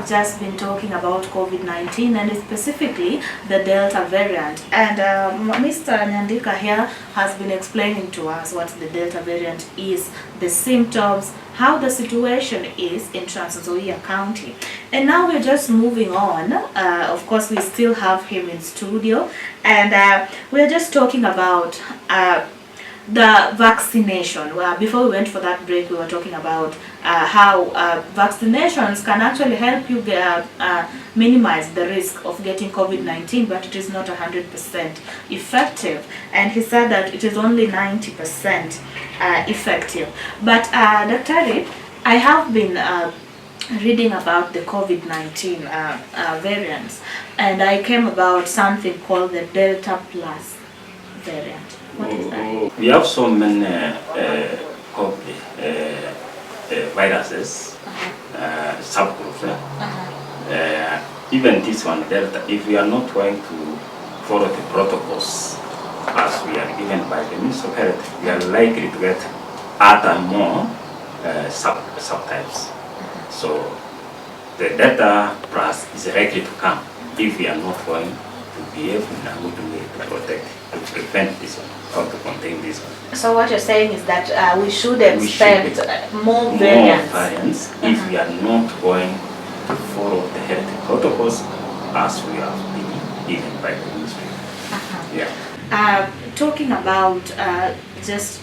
have just been talking about COVID-19 and specifically the Delta variant. And Mr. Nyandika here has been explaining to us what the Delta variant is, the symptoms, how the situation is in Trans Nzoia County. And now we're just moving on. Of course, we still have him in studio, and we're just talking about the vaccination. Well, before we went for that break, we were talking about how vaccinations can actually help you minimize the risk of getting COVID-19, but it is not 100% effective. And he said that it is only 90% effective. But Dr. I have been reading about the COVID-19 variants, and I came about something called the Delta Plus variant. What is that? We have so many viruses, subgroups. Even this one, Delta, if we are not going to follow the protocols as we are given by the Ministry of Health, we are likely to get other more subtypes. So the Delta Plus is likely to come if we are not going to behave in a good way to protect, to prevent this one, or to contain this one. So what you're saying is that we should expect more variants if we are not going to follow the health protocols as we have been given by the ministry. Yeah. Talking about just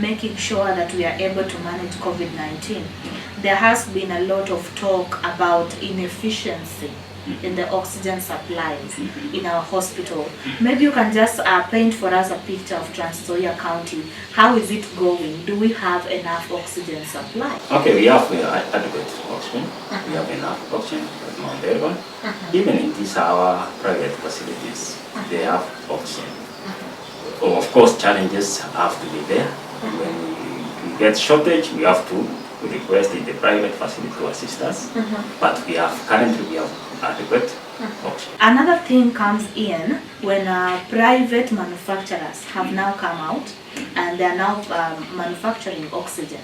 making sure that we are able to manage COVID-19, there has been a lot of talk about inefficiency in the oxygen supplies in our hospital. Maybe you can just paint for us a picture of Trans Nzoia County. How is it going? Do we have enough oxygen supply? Okay, we have adequate oxygen. We have enough oxygen, but not available. Even in these our private facilities, they have oxygen. Of course, challenges have to be there. When we get shortage, we have to request the private facility to assist us. But currently we have adequate oxygen. Another thing comes in when private manufacturers have now come out and they are now manufacturing oxygen.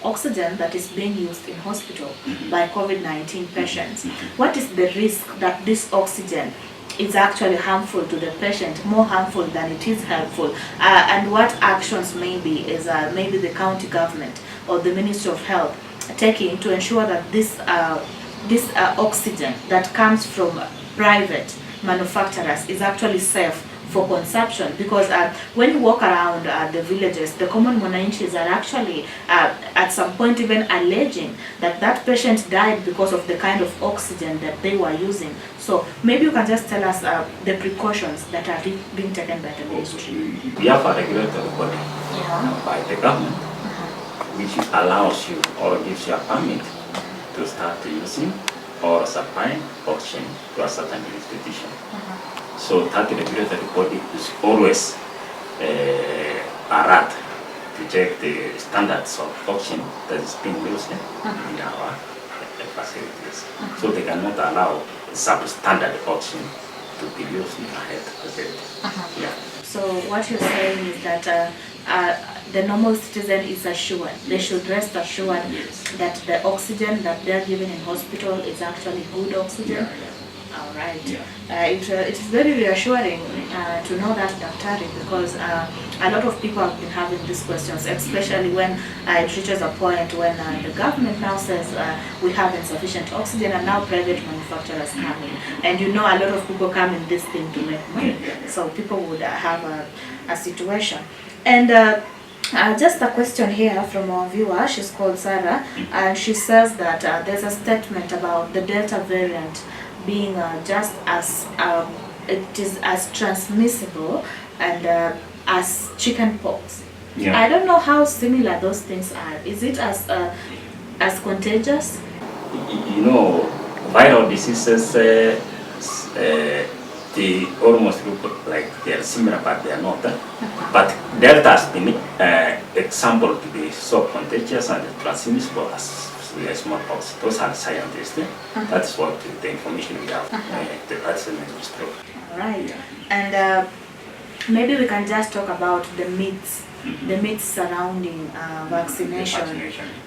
Oxygen that is being used in hospital by COVID-19 patients. What is the risk that this oxygen is actually harmful to the patient, more harmful than it is helpful? And what actions maybe is maybe the county government or the Ministry of Health taking to ensure that this oxygen that comes from private manufacturers is actually safe for consumption? Because when you walk around the villages, the common mwananchis are actually at some point even alleging that that patient died because of the kind of oxygen that they were using. So maybe you can just tell us the precautions that are being taken by the ministry. We have a regulatory body by the government which allows you or gives you a permit to start using or supplying oxygen to a certain institution. So that regulatory body is always alert to check the standards of oxygen that is being used in our facilities. So they cannot allow substandard oxygen to be used in our health facility. Yeah. So what you're saying is that the normal citizen is assured, they should rest assured that the oxygen that they're given in hospital is actually good oxygen. All right. It is very reassuring to know that, Dr. because a lot of people have been having these questions, especially when it reaches a point when the government now says we have insufficient oxygen and now private manufacturers come in. And you know a lot of people come in this thing to make money. So people would have a situation. And just a question here from our viewer. She's called Sarah, and she says that there's a statement about the Delta variant being just as it is as transmissible and as chicken pox. I don't know how similar those things are. Is it as contagious? You know, viral diseases they almost look like they are similar, but they are not. But Delta has been example to be so contagious and transmissible as smallpox. Those are scientists. That's what the information we have. That's the next stroke. All right. And maybe we can just talk about the myths. The myths surrounding vaccination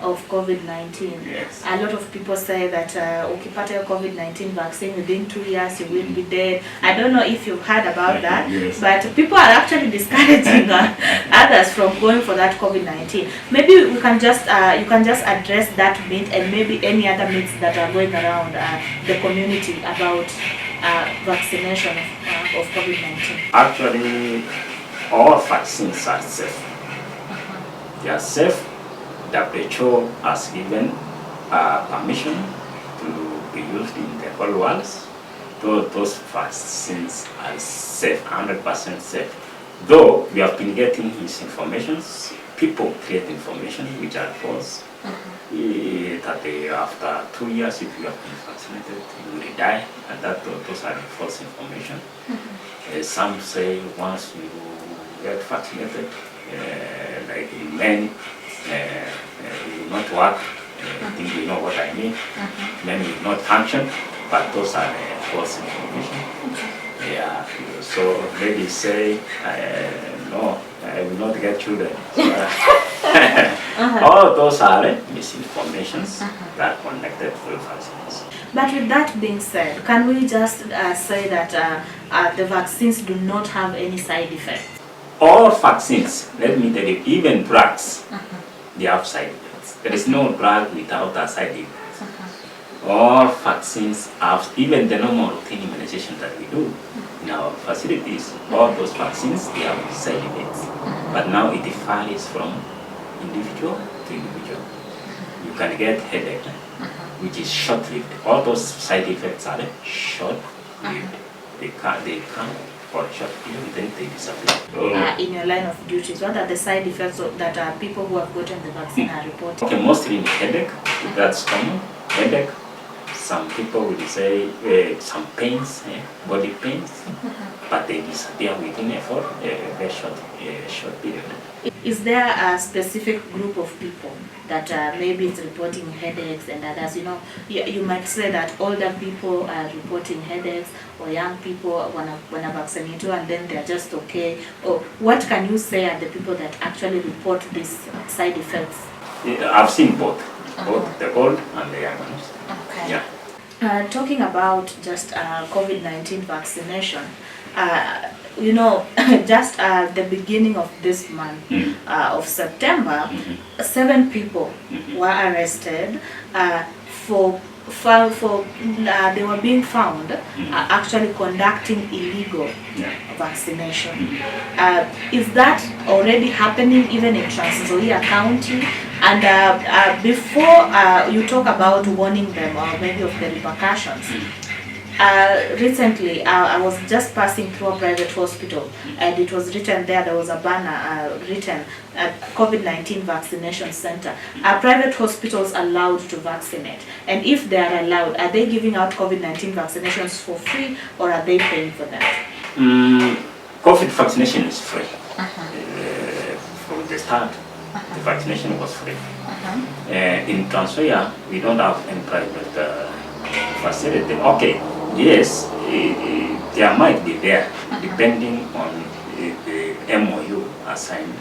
of COVID-19. Yes. A lot of people say that ukipata COVID-19 vaccine within 2 years you will be dead. I don't know if you've heard about that, yes. but people are actually discouraging others from going for that COVID-19. Maybe we can just you can just address that myth and maybe any other myths that are going around the community about vaccination of COVID-19. Actually, all vaccines are safe. They are safe. WHO has given permission to be used in the whole world. Those vaccines are safe, 100% safe. Though we have been getting misinformation, people create information which are false. That after 2 years, if you have been vaccinated, you will die, and those are false information. Some say once you get vaccinated, like in men, it will not work. I think you know what I mean. Men will not function, but those are false information. Yeah, so ladies say, no, I will not get children. So, all those are misinformations that are connected to vaccines. But with that being said, can we just say that the vaccines do not have any side effects? All vaccines, let me tell you, even drugs, they have side effects. There is no drug without a side effect. All vaccines have, even the normal routine immunization that we do in our facilities, all those vaccines, they have side effects. But now it varies from individual to individual. You can get headache, which is short-lived. All those side effects are short-lived. They come for a short period, then they disappear. In your line of duties, what are the side effects that people who have gotten the vaccine are reporting? Okay, mostly headache, that's common. Headache. Some people will say some pains, body pains, but they disappear within a very short period. Is there a specific group of people that maybe is reporting headaches and others? You know, you might say that older people are reporting headaches, or young people when a vaccinated and then they're just okay. Or what can you say are the people that actually report these side effects? I've seen both the old and the young ones. Okay. Yeah. Talking about just COVID-19 vaccination, you know, just the beginning of this month of September, 7 people were arrested for they were being found actually conducting illegal vaccination. Is that already happening even in Trans Nzoia County? And before you talk about warning them or maybe of the repercussions, recently I was just passing through a private hospital and it was written there was a banner written COVID-19 vaccination center. Are private hospitals allowed to vaccinate? And if they are allowed, are they giving out COVID-19 vaccinations for free or are they paying for that? COVID vaccination is free. From the start, the vaccination was free. In Trans Nzoia, we don't have any private facility. Okay, yes, there might be there, depending on the MOU assigned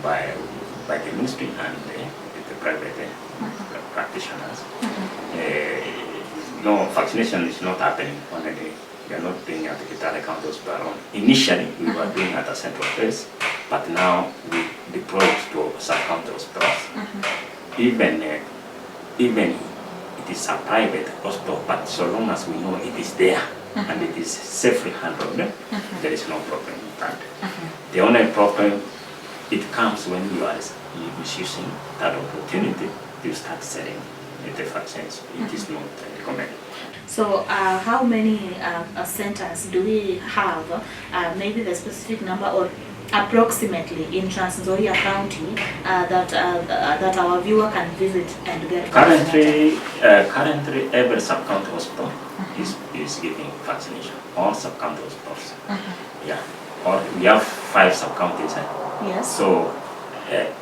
by the ministry and the private practitioners. No, vaccination is not happening on a day. We are not doing at the Kitale County Hospital. Initially, we were doing at a central place, but now we deployed to sub-county hospitals. Even it is a private hospital, but so long as we know it is there and it is safely handled, there is no problem with that. The only problem, it comes when you are misusing that opportunity to start selling the vaccines. It is not recommended. So how many centers do we have, maybe the specific number or approximately in Trans Nzoia County that our viewer can visit and get currently every sub-county hospital is giving vaccination. All sub-county hospitals. Yeah. Or we have 5 sub-counties. Yes. So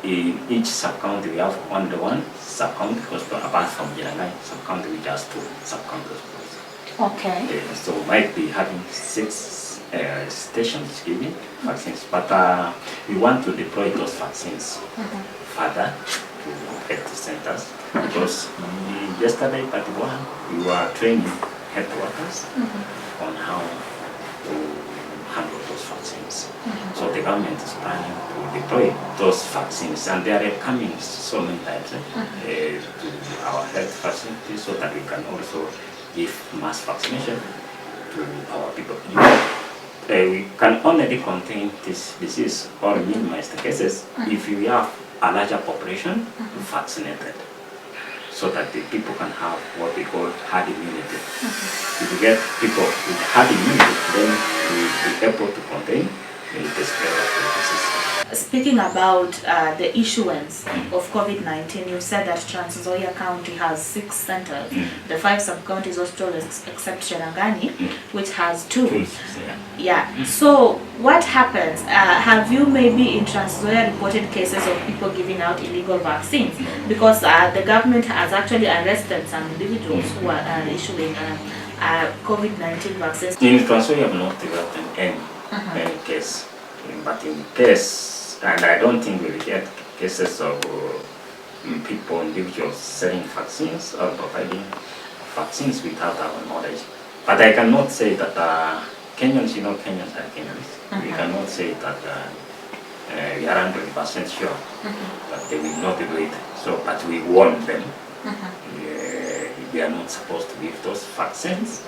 in each sub-county we have only one sub-county hospital apart from Jirangai sub-county, we just 2 sub-county hospitals. Okay. So might be having 6 stations giving vaccines, but we want to deploy those vaccines further to health centers, because yesterday at one we were training health workers on how to handle those vaccines. So the government is planning to deploy those vaccines, and they are coming so many times to our health facilities, so that we can also give mass vaccination to our people. We can only contain this disease or minimize the cases if we have a larger population vaccinated, so that the people can have what we call herd immunity. If we get people with herd immunity, then we will be able to contain the spread of the disease. Speaking about the issuance of COVID-19, you said that Trans Nzoia County has 6 centers, the 5 sub-counties hospitals except Cherangani, which has 2. Yeah. So what happens? Have you maybe in Trans Nzoia reported cases of people giving out illegal vaccines? Because the government has actually arrested some individuals who are issuing COVID-19 vaccines. In Trans Nzoia, I have not gotten any case, but in case, and I don't think we'll get cases of people, individuals selling vaccines or providing vaccines without our knowledge. But I cannot say that Kenyans, Kenyans are Kenyans. We cannot say that we are 100% sure that they will not do it. So, but we warn them. We are not supposed to give those vaccines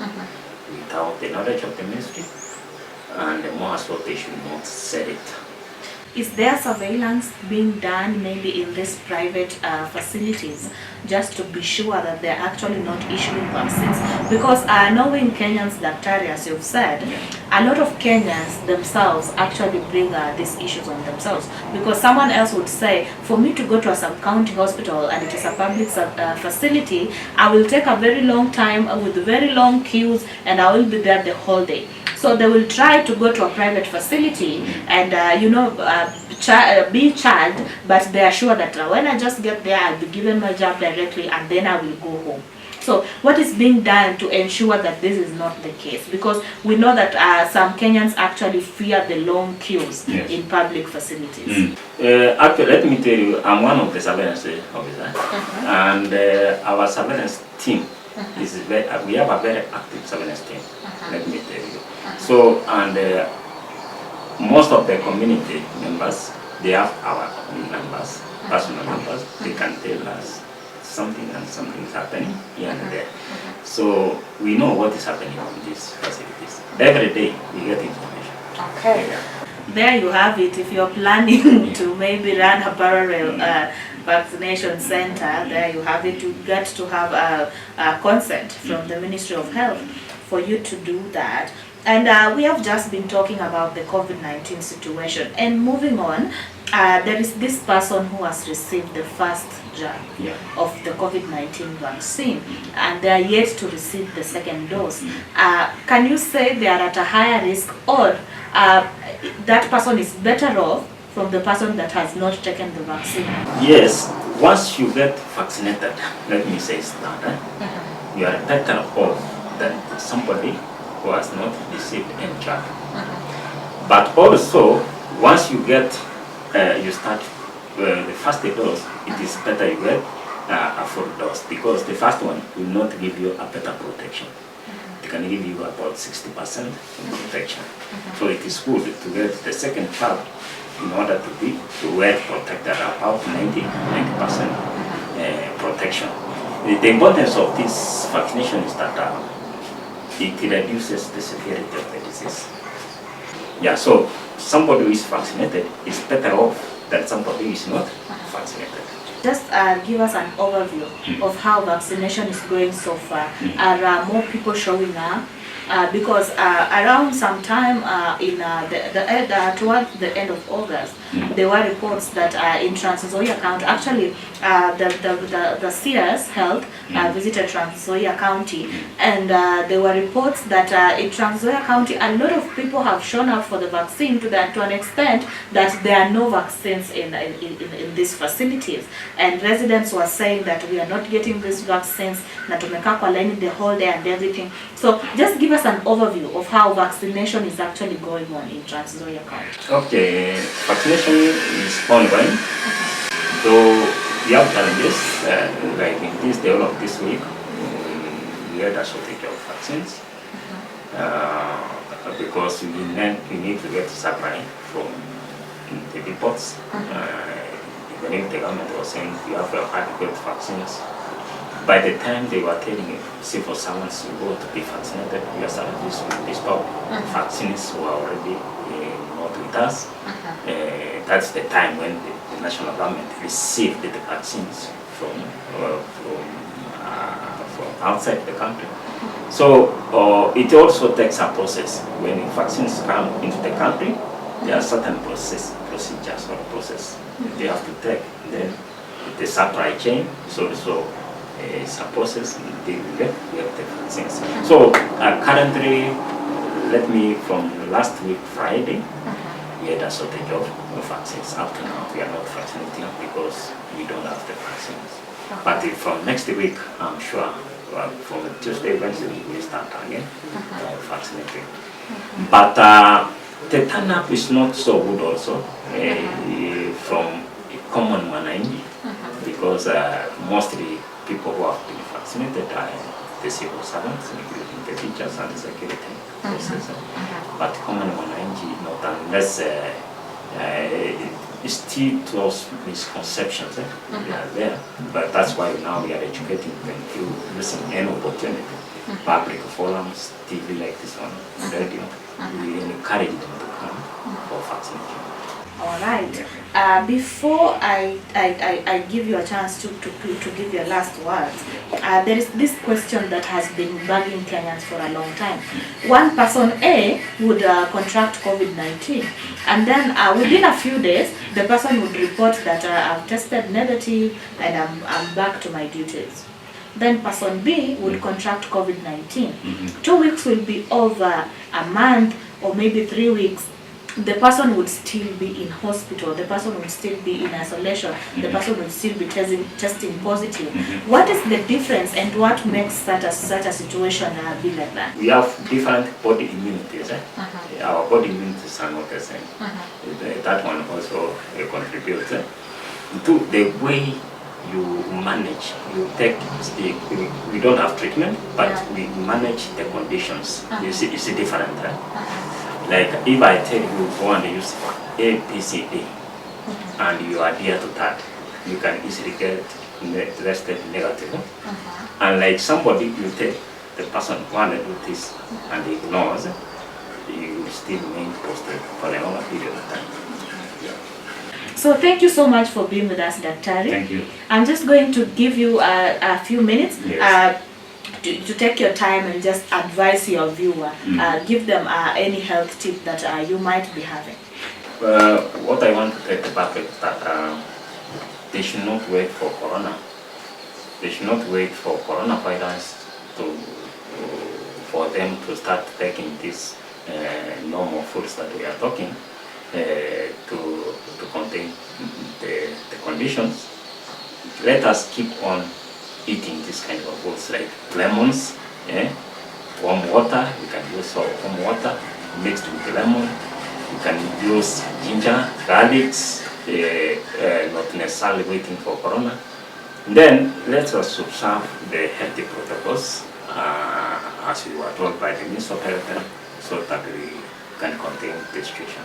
without the knowledge of the ministry, and more so they should not sell it. Is there surveillance being done maybe in these private facilities just to be sure that they're actually not issuing vaccines? Because knowing Kenyans, Daktari, as you've said, a lot of Kenyans themselves actually bring these issues on themselves. Because someone else would say, for me to go to a sub-county hospital and it is a public facility, I will take a very long time with very long queues and I will be there the whole day. So they will try to go to a private facility and, be charged, but they are sure that when I just get there, I'll be given my job directly and then I will go home. So what is being done to ensure that this is not the case? Because we know that some Kenyans actually fear the long queues in public facilities. Actually, let me tell you, I'm one of the surveillance officers, and our surveillance team is we have a very active surveillance team. Let me tell you. So, and most of the community members, they have our own numbers, personal numbers. They can tell us something and something is happening here and there. So we know what is happening in these facilities. Every day we get information. Okay. There you have it. If you're planning to maybe run a parallel vaccination center, there you have it. You get to have a consent from the Ministry of Health for you to do that. And we have just been talking about the COVID-19 situation. And moving on, there is this person who has received the first jab of the COVID-19 vaccine, and they are yet to receive the second dose. Can you say they are at a higher risk, or that person is better off from the person that has not taken the vaccine? Yes, once you get vaccinated, let me say that, you are better off than somebody who has not received any jab. But also, once you get, you start the first dose, it is better you get a full dose, because the first one will not give you a better protection. It can give you about 60% protection. So it is good to get the second jab in order to be well protected, about 90% protection. The importance of this vaccination is that it reduces the severity of the disease. Yeah, so somebody who is vaccinated is better off than somebody who is not vaccinated. Just give us an overview of how vaccination is going so far. Are more people showing up? Because around some time towards the end of August, there were reports that in Trans Nzoia County, actually the CS Health visited Trans Nzoia County, and there were reports that in Trans Nzoia County, a lot of people have shown up for the vaccine to an extent that there are no vaccines in these facilities, and residents were saying that we are not getting these vaccines, na tumekaa kwa line the whole day and everything. So just give us us an overview of how vaccination is actually going on in Trans Nzoia County. Okay, vaccination is ongoing. Though we have challenges, like in this day of this week, we had a shortage of vaccines because we need to get supply from the depots. Even if the government was saying we have adequate vaccines, by the time they were telling civil servants to go to be vaccinated, we are starting to stop. Vaccines were already not with us. That's the time when the national government received the vaccines from outside the country. So it also takes a process. When vaccines come into the country, there are certain procedures or process they have to take. Then the supply chain is also a process they will get the vaccines. So currently, from last week Friday, we had a shortage of vaccines. Up to now, we are not vaccinating because we don't have the vaccines. But from next week, I'm sure, from Tuesday, Wednesday, we start again vaccinating. But the turn-up is not so good also from common wananchi, because mostly people who have been vaccinated are the civil servants, including the teachers and the security forces. But common wananchi, not unless still those misconceptions they are there. But that's why now we are educating them through using any opportunity, public forums, TV like this one, radio. We encourage them to come for vaccination. All right. Before I give you a chance to give your last words, there is this question that has been bugging Kenyans for a long time. One person A would contract COVID-19, and then within a few days, the person would report that I've tested negative and I'm back to my duties. Then person B would contract COVID-19. 2 weeks will be over, a month or maybe 3 weeks. The person would still be in hospital, the person would still be in isolation, the person would still be testing positive. What is the difference and what makes such a situation be like that? We have different body immunities. Our body immunities are not the same. That one also contributes to the way you manage. You take we don't have treatment, but we manage the conditions. You see, it's different. Like if I tell you go and use A, B, C, D, and you adhere to that, you can easily get tested negative. And like somebody, you tell the person want to do this and he ignores, you will still remain positive for a longer period of time. So thank you so much for being with us, Daktari. Thank you. I'm just going to give you a few minutes. Yes. To take your time and just advise your viewer, give them any health tip that you might be having. What I want to tell the public is that they should not wait for corona. They should not wait for coronavirus for them to start taking these normal foods that we are talking to contain the conditions. Let us keep on eating this kind of foods like lemons, warm water. You can use warm water mixed with lemon. You can use ginger, garlics, not necessarily waiting for corona. Then let us observe the healthy protocols as we were told by the Minister of Health, so that we can contain the situation.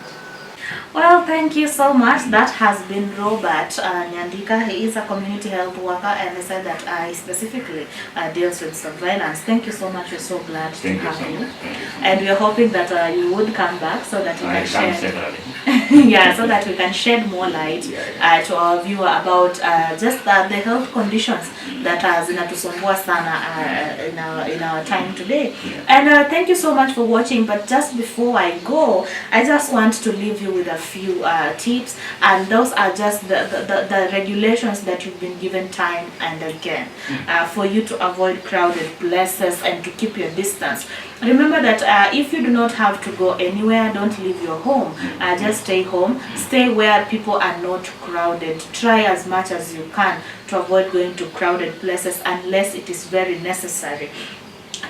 Well, thank you so much. That has been Robert Nyandika. He is a community health worker, and he said that he specifically deals with surveillance. Thank you so much. We're so glad to have you. And we're hoping that you would come back so that we can share, so that we can shed more light to our viewer about just the health conditions that zinatusumbua sana in our time today. And thank you so much for watching. But just before I go, I just want to leave you with a few tips, and those are just the regulations that you've been given time and again for you to avoid crowded places and to keep your distance. Remember that if you do not have to go anywhere, don't leave your home. Just stay home. Stay where people are not crowded. Try as much as you can to avoid going to crowded places unless it is very necessary.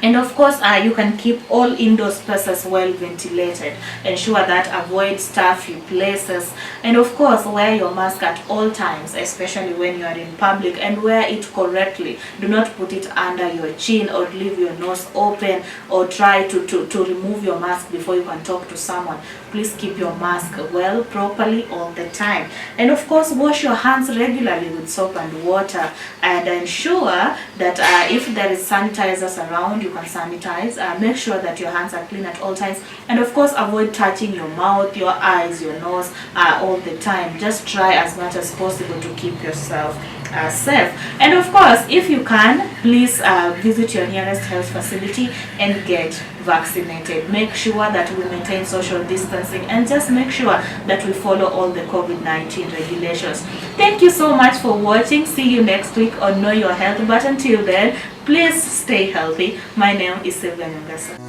And of course, you can keep all indoor spaces well ventilated. Ensure that avoid stuffy places. And of course, wear your mask at all times, especially when you are in public, and wear it correctly. Do not put it under your chin or leave your nose open, or try to remove your mask before you can talk to someone. Please keep your mask well, properly all the time. And of course, wash your hands regularly with soap and water, and ensure that if there is sanitizers around, you can sanitize. Make sure that your hands are clean at all times. And of course, avoid touching your mouth, your eyes, your nose all the time. Just try as much as possible to keep yourself safe. And of course, if you can, please visit your nearest health facility and get vaccinated. Make sure that we maintain social distancing, and just make sure that we follow all the COVID-19 regulations. Thank you so much for watching. See you next week on Know Your Health. But until then, please stay healthy. My name is Sylvia Nyongesa.